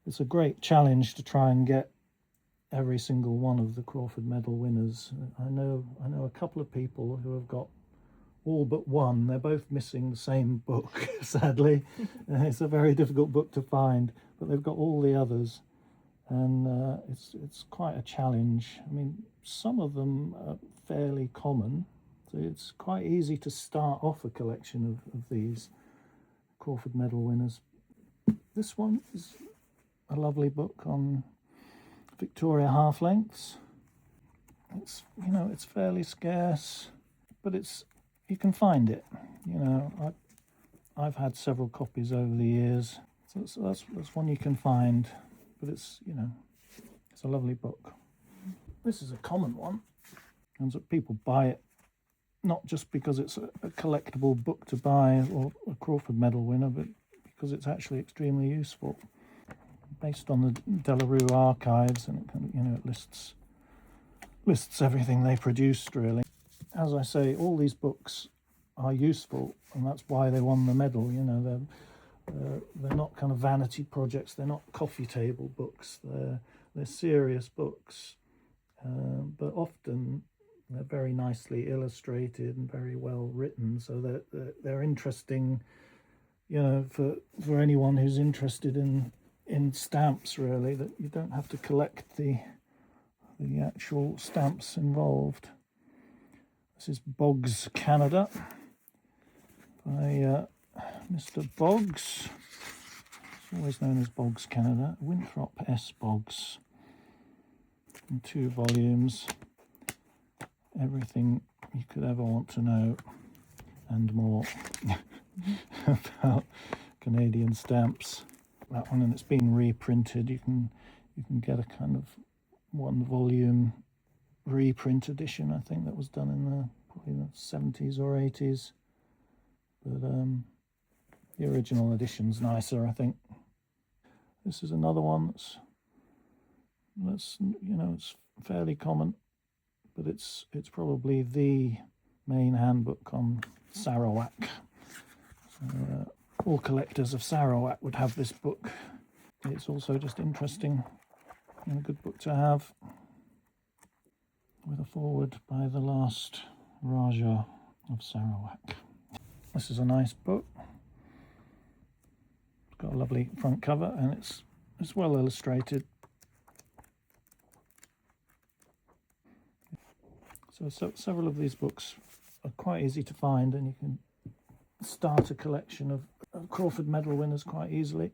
It's a great challenge to try and get every single one of the Crawford Medal winners. I know a couple of people who have got all but one. They're both missing the same book, sadly. It's a very difficult book to find, but they've got all the others, and it's quite a challenge. I mean, some of them are fairly common, so it's quite easy to start off a collection of these Crawford Medal winners. This one is a lovely book on Victoria half lengths. It's, you know, it's fairly scarce, but you can find it. You know, I've had several copies over the years, so that's one you can find. But it's, you know, it's a lovely book. This is a common one, and so people buy it not just because it's a collectible book to buy or a Crawford Medal winner, but because it's actually extremely useful. Based on the Delarue archives, and it kind of, you know, it lists everything they produced, really. As I say, all these books are useful, and that's why they won the medal. You know, they're not kind of vanity projects. They're not coffee table books. They're serious books, but often they're very nicely illustrated and very well written, so they're interesting, you know, for anyone who's interested in stamps, really, that you don't have to collect the actual stamps involved. This is Boggs Canada by Mr. Boggs. It's always known as Boggs Canada. Winthrop S. Boggs. In 2 volumes. Everything you could ever want to know and more about Canadian stamps. That one, and it's been reprinted. You can get a kind of 1 volume reprint edition, I think, that was done in probably the 70s or 80s. But the original edition's nicer, I think. This is another one that's you know, it's fairly common, but it's probably the main handbook on Sarawak. So, all collectors of Sarawak would have this book. It's also just interesting and a good book to have, with a foreword by the last Raja of Sarawak. This is a nice book. It's got a lovely front cover, and it's well illustrated. So several of these books are quite easy to find, and you can start a collection of Crawford Medal winners quite easily.